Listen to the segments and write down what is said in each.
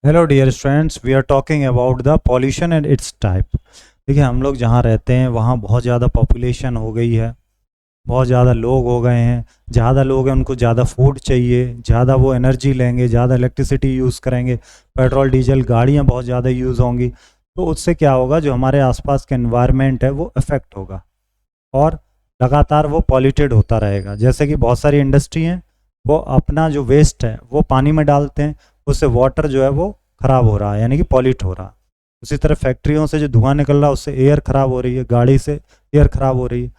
Hello dear students, we are talking about the pollution and its type. देखिए, हम लोग जहाँ रहते हैं वहाँ बहुत ज़्यादा पॉपुलेशन हो गई है, बहुत ज़्यादा लोग हो गए हैं। ज़्यादा लोग हैं, उनको ज़्यादा फूड चाहिए, ज़्यादा वो एनर्जी लेंगे, ज़्यादा इलेक्ट्रिसिटी यूज़ करेंगे, पेट्रोल डीजल गाड़ियाँ बहुत ज़्यादा यूज़ होंगी। तो उससे क्या होगा, जो हमारे आसपास का एनवायरनमेंट है वो इफ़ेक्ट होगा और लगातार वो पॉल्यूटेड होता रहेगा। जैसे कि बहुत सारी इंडस्ट्री हैं, वो अपना जो वेस्ट है वो पानी में डालते हैं, उससे वाटर जो है वो ख़राब हो रहा है, यानी कि पॉल्यूट हो रहा है। उसी तरह फैक्ट्रियों से जो धुआं निकल रहा है उससे एयर ख़राब हो रही है, गाड़ी से एयर ख़राब हो रही है।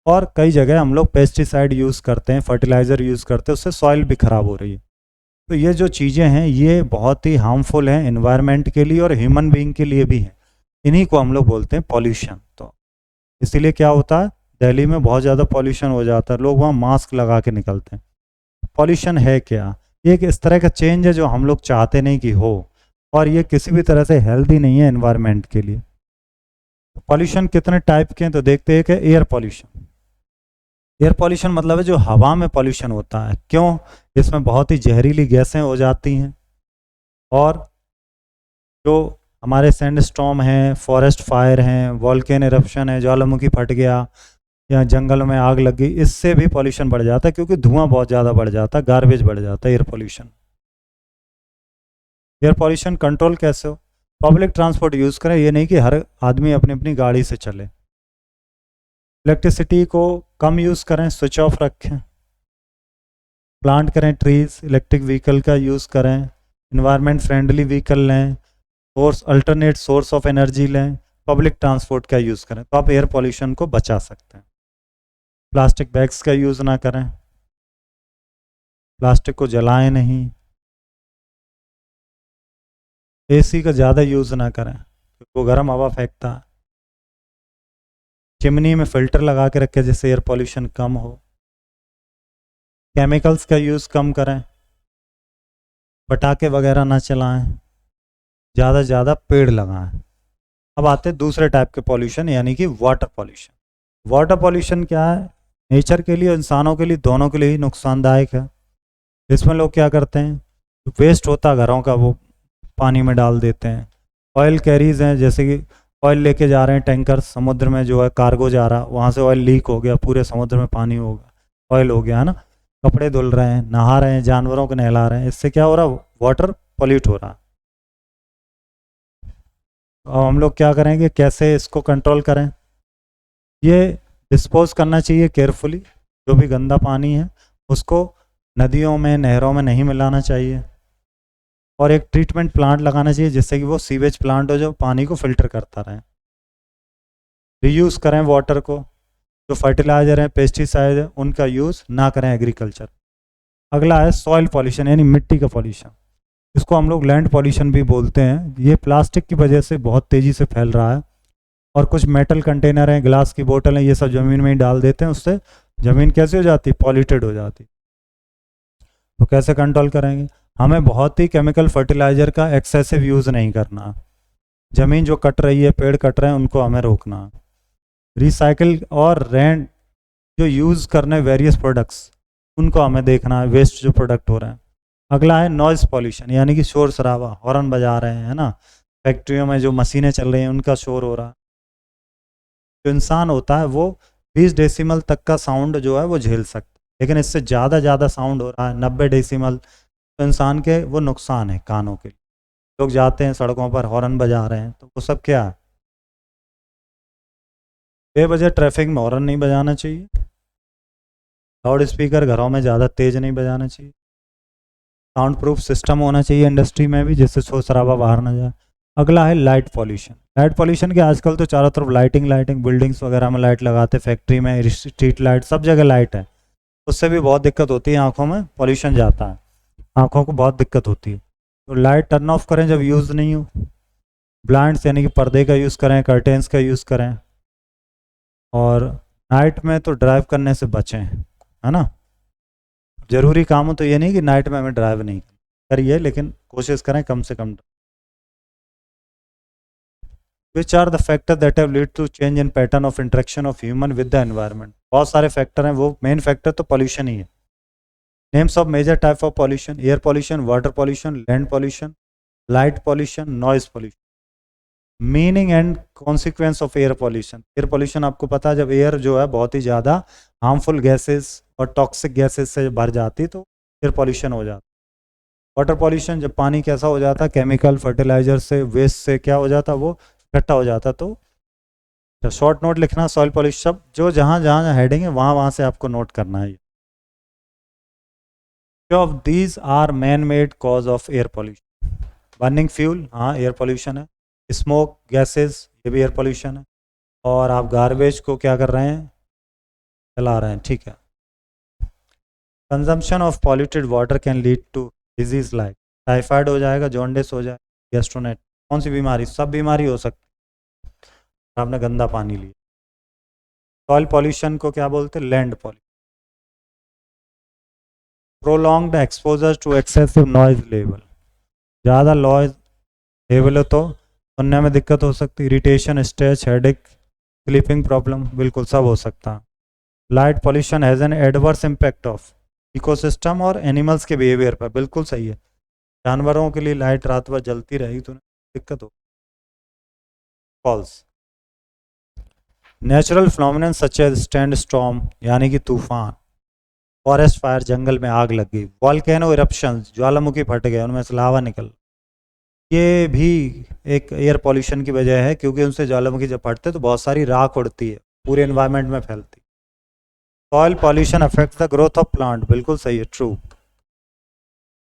और कई जगह हम लोग पेस्टिसाइड यूज़ करते हैं, फर्टिलाइज़र यूज़ करते हैं, उससे सॉइल भी ख़राब हो रही है। तो ये जो चीज़ें हैं ये बहुत ही हार्मफुल हैं एनवायरनमेंट के लिए और ह्यूमन बीइंग के लिए भी हैं। इन्हीं को हम लोग बोलते हैं पॉल्यूशन। तो इसीलिए क्या होता है, दिल्ली में बहुत ज़्यादा पॉल्यूशन हो जाता है, लोग वहाँ मास्क लगा के निकलते हैं। पॉल्यूशन है क्या? ये एक इस तरह का चेंज है जो हम लोग चाहते नहीं कि हो, और ये किसी भी तरह से हेल्दी नहीं है एनवायरनमेंट के लिए। पॉल्यूशन कितने टाइप के हैं तो देखते हैं कि एयर पॉल्यूशन। एयर पॉल्यूशन मतलब है जो हवा में पॉल्यूशन होता है। क्यों? इसमें बहुत ही जहरीली गैसें हो जाती हैं, और जो हमारे सैंड स्टॉर्म हैं, फॉरेस्ट फायर हैं, वॉल्केन इरप्शन है, ज्वालामुखी फट गया या जंगल में आग लग गई, इससे भी पॉल्यूशन बढ़ जाता है, क्योंकि धुआं बहुत ज़्यादा बढ़ जाता है, गार्बेज बढ़ जाता है। Air pollution, air pollution control कैसे हो? पब्लिक ट्रांसपोर्ट यूज़ करें, ये नहीं कि हर आदमी अपनी अपनी गाड़ी से चले। इलेक्ट्रिसिटी को कम यूज़ करें, स्विच ऑफ रखें। प्लांट करें ट्रीज, इलेक्ट्रिक व्हीकल का यूज़ करें, इन्वायरमेंट फ्रेंडली व्हीकल लें, source alternate source of energy लें, पब्लिक ट्रांसपोर्ट का यूज़ करें, तो आप एयर पॉल्यूशन को बचा सकते हैं। प्लास्टिक बैग्स का यूज़ ना करें, प्लास्टिक को जलाएं नहीं, एसी का ज़्यादा यूज़ ना करें क्योंकि वो गर्म हवा फेंकता है। चिमनी में फ़िल्टर लगा के रखें जिससे एयर पॉल्यूशन कम हो। केमिकल्स का यूज़ कम करें, पटाखे वगैरह ना चलाएं, ज़्यादा से ज़्यादा पेड़ लगाएं। अब आते हैं दूसरे टाइप के पॉल्यूशन, यानी कि वाटर पॉल्यूशन। वाटर पॉल्यूशन क्या है? नेचर के लिए और इंसानों के लिए, दोनों के लिए ही नुकसानदायक है। इसमें लोग क्या करते हैं, वेस्ट होता है घरों का वो पानी में डाल देते हैं। ऑयल कैरीज हैं, जैसे कि ऑयल लेके जा रहे हैं टैंकर, समुद्र में जो है कार्गो जा रहा, वहाँ से ऑयल लीक हो गया, पूरे समुद्र में पानी हो गया, ऑयल हो गया है ना। कपड़े धुल रहे हैं, नहा रहे हैं, जानवरों को नहला रहे हैं, इससे क्या हो रहा है, वाटर पॉल्यूट हो रहा है। अब हम लोग क्या करेंगे, कैसे इसको कंट्रोल करें? ये डिस्पोज करना चाहिए केयरफुली। जो भी गंदा पानी है उसको नदियों में, नहरों में नहीं मिलाना चाहिए, और एक ट्रीटमेंट प्लांट लगाना चाहिए जिससे कि वो सीवेज प्लांट हो जो पानी को फिल्टर करता रहे। रीयूज़ करें वाटर को। जो फर्टिलाइज़र है, पेस्टिसाइड है, उनका यूज़ ना करें एग्रीकल्चर। अगला है सॉइल पॉल्यूशन, यानी मिट्टी का पॉल्यूशन। इसको हम लोग लैंड पॉल्यूशन भी बोलते हैं। ये प्लास्टिक की वजह से बहुत तेज़ी से फैल रहा है, और कुछ मेटल कंटेनर हैं, ग्लास की बोतल हैं, ये सब ज़मीन में ही डाल देते हैं, उससे ज़मीन कैसे हो जाती है, पॉल्यूटेड हो जाती। तो कैसे कंट्रोल करेंगे? हमें बहुत ही केमिकल फर्टिलाइज़र का एक्सेसिव यूज़ नहीं करना। ज़मीन जो कट रही है, पेड़ कट रहे हैं, उनको हमें रोकना। रिसाइकिल और रेंट जो यूज़ करने वेरियस प्रोडक्ट्स, उनको हमें देखना है, वेस्ट जो प्रोडक्ट हो रहे हैं। अगला है नॉइज़ पॉल्यूशन, यानी कि शोर शराबा, हॉर्न बजा रहे हैं, है ना। फैक्ट्रियों में जो मशीनें चल रही हैं उनका शोर हो रहा है। जो इंसान होता है वो 20 डेसिमल तक का साउंड जो है वो झेल सकता है, लेकिन इससे ज़्यादा साउंड हो रहा है 90 डेसिमल, तो इंसान के वो नुकसान है कानों के लिए। लोग जाते हैं सड़कों पर हॉर्न बजा रहे हैं, तो वो सब क्या है, बेवजह ट्रैफिक में हॉर्न नहीं बजाना चाहिए। लाउड स्पीकर घरों में ज़्यादा तेज़ नहीं बजाना चाहिए। साउंड प्रूफ सिस्टम होना चाहिए इंडस्ट्री में भी, जिससे शोर शराबा बाहर ना जाए। अगला है लाइट पॉल्यूशन। लाइट पॉल्यूशन के आजकल तो चारों तरफ लाइटिंग बिल्डिंग्स वगैरह में लाइट लगाते, फैक्ट्री में स्ट्रीट लाइट, सब जगह लाइट है। उससे भी बहुत दिक्कत होती है, आँखों में पॉल्यूशन जाता है, आँखों को बहुत दिक्कत होती है। तो लाइट टर्न ऑफ करें जब यूज़ नहीं हो। ब्लाइंड्स यानी कि पर्दे का यूज़ करें, कर्टेंस का यूज़ करें। और नाइट में तो ड्राइव करने से बचें, है ना। ज़रूरी काम हो तो ये नहीं कि नाइट में हमें ड्राइव नहीं करिए, लेकिन कोशिश करें कम से कम। Which are the factor that have lead to change in pattern of interaction of human with the environment? बहुत सारे फैक्टर हैं, वो मेन फैक्टर तो पॉल्यूशन ही है। Names of major type of pollution: air pollution, water pollution, land pollution, light pollution, noise pollution. Meaning and consequence of air pollution. Air pollution आपको पता है, जब एयर जो है बहुत ही ज़्यादा हार्मफुल गैसेस और टॉक्सिक गैसेस से भर जाती तो एयर पॉल्यूशन हो जाता। वाटर पॉल्यूशन, जब पानी कैसा हो जाता, केमिकल फर्टिलाइजर से, वेस्ट से क्या हो जाता, वो इकट्ठा हो जाता। तो शॉर्ट नोट लिखना, सॉइल पॉल्यूशन, सब जो जहाँ जहाँ हेडिंग है वहाँ वहाँ से आपको नोट करना है। Of these are man made cause of air pollution. Burning fuel, हाँ एयर पॉल्यूशन है। स्मोक गैसेस, ये भी एयर पॉल्यूशन है। और आप गार्बेज को क्या कर रहे हैं, जला रहे हैं, ठीक है। Consumption of polluted water can lead to disease like typhoid हो जाएगा, जॉन्डिस हो जाएगा, गैस्ट्रोनेट, कौन सी बीमारी, सब बीमारी हो सकती है आपने गंदा पानी लिया। सॉइल पॉल्यूशन को क्या बोलते हैं, land pollution. Prolonged exposure to excessive noise level, ज़्यादा नॉइज लेवल हो तो सुनने में दिक्कत हो सकती, irritation, stress, headache, sleeping problem, बिल्कुल सब हो सकता है। Light pollution has an adverse impact of ecosystem और एनिमल्स के बिहेवियर पर, बिल्कुल सही है। जानवरों के लिए लाइट रात भर जलती रही तो दिक्कत हो। False. Natural phenomenon such as stand storm, यानी कि तूफान, फॉरेस्ट फायर, जंगल में आग लग गई, वॉल्केनो इरप्शन, ज्वालामुखी फट गए, उनमें से लावा निकल, ये भी एक एयर पॉल्यूशन की वजह है, क्योंकि उनसे ज्वालामुखी जब फटते तो बहुत सारी राख उड़ती है, पूरे एनवायरनमेंट में फैलती। Soil pollution affects the growth of plant, बिल्कुल सही है, true.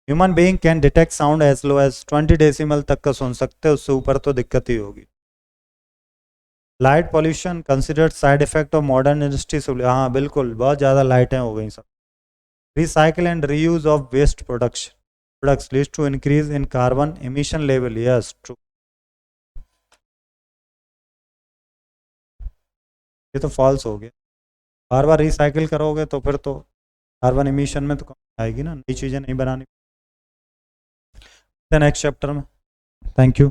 Human being can detect sound as low as 20 decibel तक का सुन सकते हैं, उससे ऊपर तो दिक्कत ही होगी। Light pollution considered side effect of modern industry, हाँ बिल्कुल, बहुत ज़्यादा लाइटें हो गई सब। Recycle and reuse of waste products leads to increase in carbon emission level, yes true. ये तो फॉल्स हो गया, बार बार रिसाइकिल करोगे तो फिर तो कार्बन एमिशन में तो कम आएगी ना, नई चीज़ें नहीं बनानी। नेक्स्ट चैप्टर में, थैंक यू।